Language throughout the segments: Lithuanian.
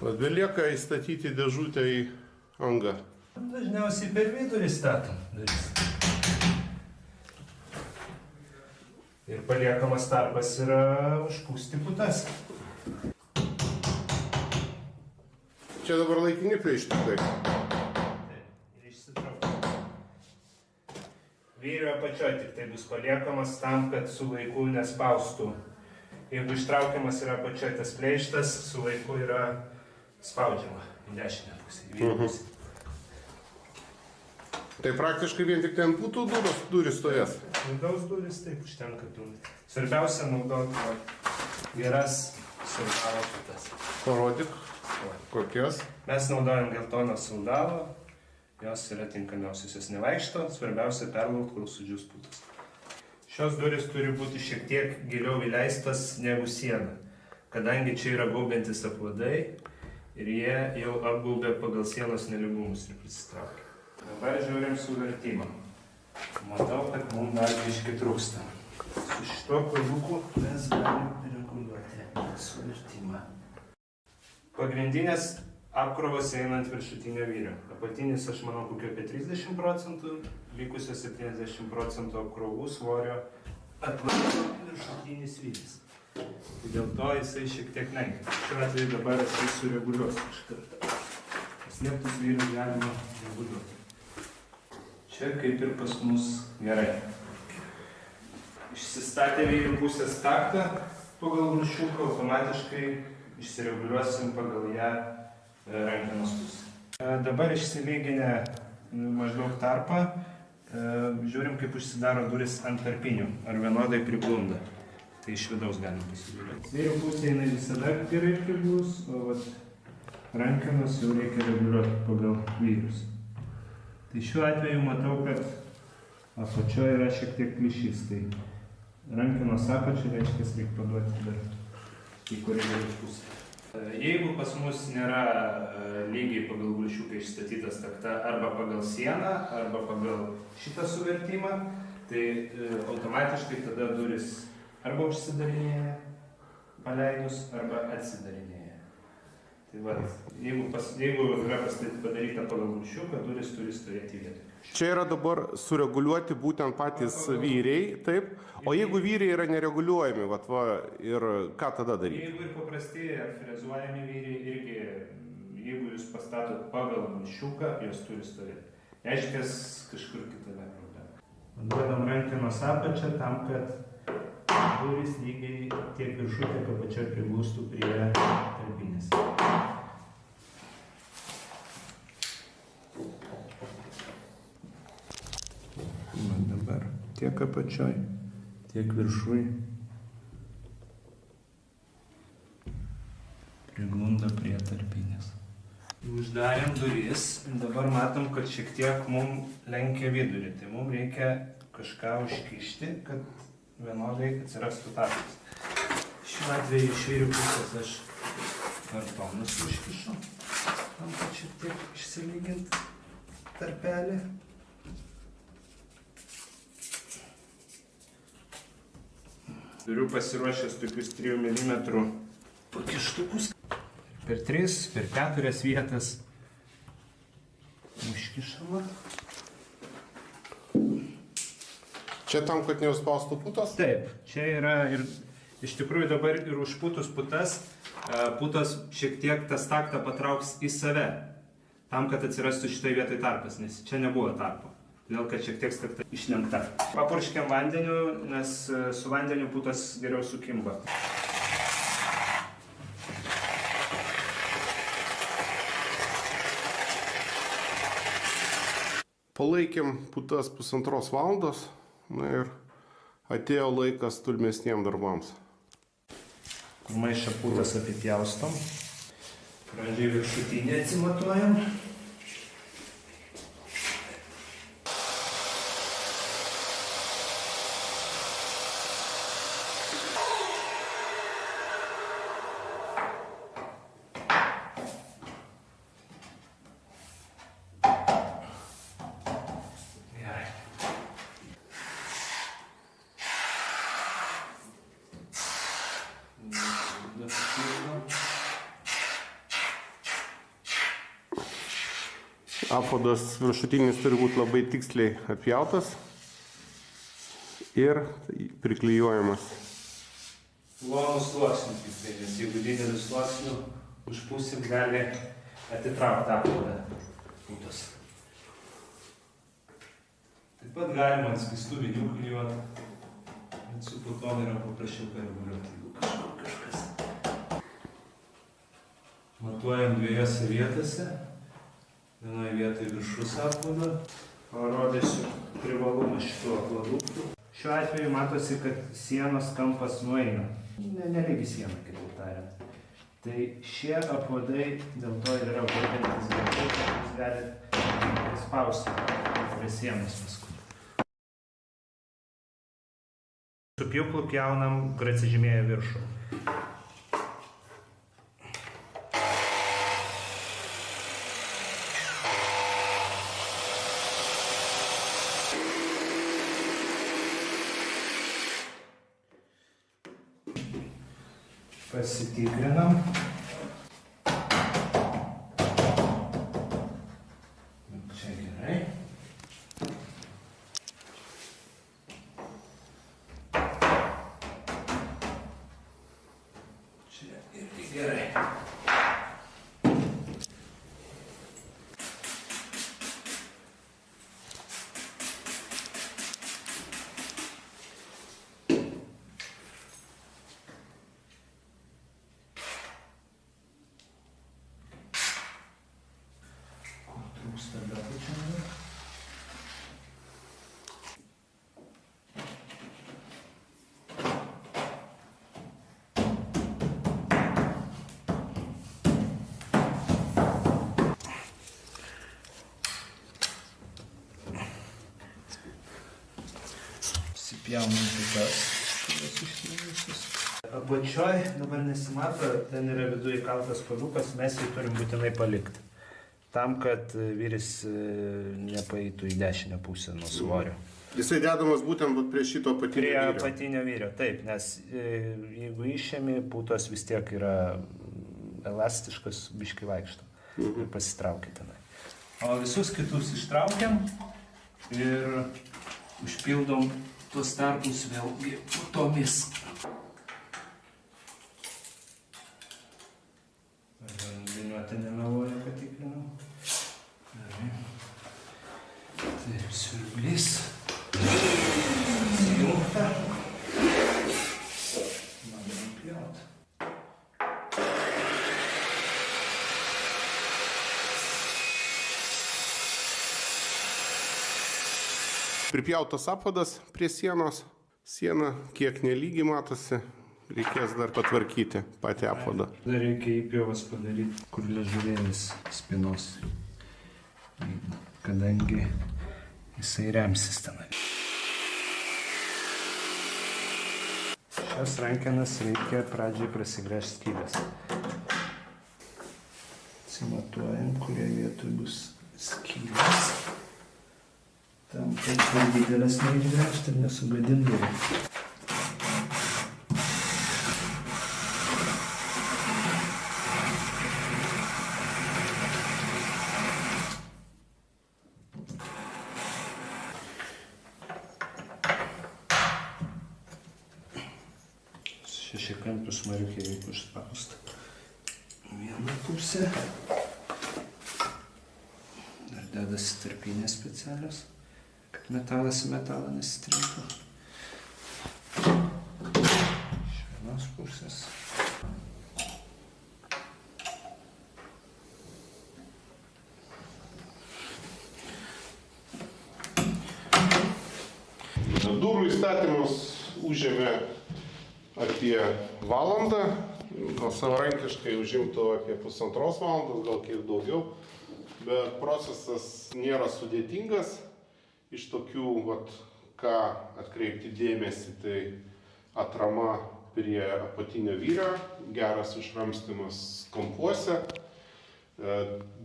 Belieka įstatyti dėžutę į angą. Dažniausiai per vidurį statom duris. Ir paliekamas tarpas yra užpūsti putas. Čia dabar laikini pleištukai. Ir išsitraukti. Vyrio apačioj tik tai bus paliekamas tam, kad su laiku nespaustų. Jeigu ištraukiamas yra apačioj tas pleištas, su laiku yra spaudžiama į dešinę pusę, į vyrio pusę. Tai praktiškai vien tik ten būtų durys stovės. Vidaus durys taip užtenka dumti. Svarbiausia naudoti geras saldalo putas. Parodyk, kokios. Mes naudojam geltoną saldalą, jos yra tinkamiausios, jos nevaikšto, svarbiausia perlaukti, kol sudžius putas. Šios durys turi būti šiek tiek giliau įleistas negu siena, kadangi čia yra gaubiantis apvadai ir jie jau apgaubė pagal sienos nelygumus ir prisitraukia. Dabar žiūrim suvertimą. Matau, kad mums dar biškį trūksta. Su šituo kuoliuku mes galim reguliuoti suvertimą. Pagrindinės apkrovos eina ant viršutinio vyrio. Apatinis, aš manau, kokio apie 30%, likusios 70% apkrovų svorio atlaiko viršutinis vyris. Dėl to jisai šiek tiek lenkia. Šiuo atveju dabar aš jį sureguliuosiu iš karto. Paslėptus vyrus galima reguliuoti. Čia kaip ir pas mus gerai. Išsistatę vyrų pusės taktą pagal viršiuką, automatiškai išsireguliuosim pagal ją rankenos pusę. Dabar išsilyginę maždaug tarpą, žiūrim kaip užsidaro duris ant tarpinių, ar vienodai priglunda. Tai iš vidaus galim pasižiūrėti. Vyrų pusė jinai visada gerai priglus, o rankenos jau reikia reguliuoti pagal vyrus. Tai šiuo atveju matau, kad apačioje yra šiek tiek plyšys, tai rankenos apačią reiškia reikia paduoti dar į koridoriaus pusę. Jeigu pas mus nėra lygiai pagal gulšiuką išstatytas takta arba pagal sieną, arba pagal šitą suvertimą, tai automatiškai tada duris arba užsidarinėja paleidus, arba atsidarinėja. Tai va, jeigu yra padaryta pagal gulšiuką, duris turi stovėti vietoje. Čia yra dabar sureguliuoti būtent patys vyriai, taip? O jeigu vyriai yra nereguliuojami, ir ką tada daryti? Jeigu ir paprasti ar frezuojami vyriai, irgi, jeigu jūs pastatot pagal gulšiuką, jos turi stovėti. Reiškia, kažkur kitame problema. Duodam rankenos apačią tam, kad durys lygiai tiek viršų, tiek apačioje priglustų prie tarpinės. Dabar tiek apačioj, tiek viršui priglunda prie tarpinės. Uždarėm duris ir dabar matom, kad šiek tiek mums lenkia vidurį. Tai mums reikia kažką užkišti, kad vienodai atsirastų tarpas. Šiuo atveju iš vyrių pusės aš kartonus užkišu, tam kad šiek tiek išsilygint tarpelį. Turiu pasiruošęs tokius 3 mm pakištukus. Per 3, per 4 vietas užkišama. Čia tam, kad neužspaustų putos? Taip, čia yra ir iš tikrųjų dabar ir užpūtus putas, putos šiek tiek tas taktą patrauks į save, tam, kad atsirastų šitoje vietoje tarpas, nes čia nebuvo tarpo. Todėl, kad šiek tiek takta išlenkta. Papurškiam vandeniu, nes su vandeniu putas geriau sukimba. Palaikėm putas 1,5 valandos. Na ir atėjo laikas tolimesniems darbams. Maišą putas apipjaustom. Pradžiai viršutinį atsimatuojam. Apvadas viršutinis turi būti labai tiksliai atpjautas ir priklijuojamas. Plonų sluoksnių tiktai, nes jeigu didelį sluoksnių užpūsim, gali atitraukti apvadą putos. Taip pat galima ant skystų vinių klijuoti, bet su putom yra paprasčiau reguliuoti, jeigu kažkas. Matuojam dviejose vietose. Vienoje vietoje viršus apvado. Parodysiu privalumą šitų apvadų. Šiuo atveju matosi, kad sienos kampas nueina. Nelygi siena, kitaip tariant. Tai šie apvadai dėl to ir yra būdintis galbūt, kad jūs galite spausti prie sienos paskui. Su pjūklu pjaunam atsižymėję viršų. Pasitikrinam. Čia gerai. Čia irgi gerai. Pjaunam kitas šitas išlikusius. Apačioj dabar nesimato, ten yra viduje įkaltas paliukas, mes jį turim būtinai palikti. Tam, kad vyris nepaeitų į dešinę pusę nuo svorio. Jisai dedamas būtent prie šito apatinio vyrio. Prie apatinio vyrio, taip, nes jeigu išėmi, putos vis tiek yra elastiškas, biškai vaikšto ir pasitraukia tenai. O visus kitus ištraukiam ir užpildom tuos tarpus vėlgi putomis. Viniuotę nemeluoja, patikrinau. Gerai. Taip, siurblys. Įjungta. Bandom pjauti. Pripjautas apvadas prie sienos. Siena kiek nelygi matosi. Reikės dar patvarkyti patį apvadą. Dar reikia įpjovas padaryti, kur liežuvėlis spinos. Kadangi jisai remsis tenai. Šias rankenas reikia pradžiai prasigręžti skylės. Atsimatuojam, kurioje vietoje bus skylės. Tam, kad per didelės neišgręžti ir nesugadinti. Šešiakampius mariukai reikia užspausti. Vieną pusę. Dar dedasi tarpinės specialios, kad metalas į metalą nesitrintų. Iš vienos pusės. Durų įstatymas užėmė apie valandą, gal savarankiškai užimtų apie 1,5 valandos, gal kiek daugiau, bet procesas nėra sudėtingas. Iš tokių, ką atkreipti dėmesį, tai atrama prie apatinio vyrio, geras išramstymas kampuose,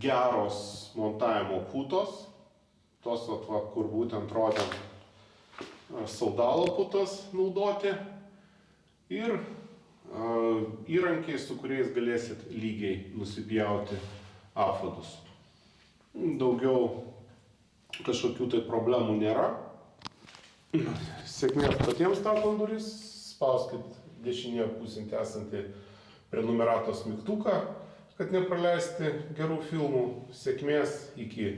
geros montavimo putos, tos, kur būtent rodėm saudalo putas naudoti, ir įrankiai, su kuriais galėsit lygiai nusipjauti apvadus. Daugiau kažkokių tai problemų nėra. Sėkmės patiems statant duris, spauskit dešinėje pusėje esantį prenumeratos mygtuką, kad nepraleisti gerų filmų. Sėkmės, iki.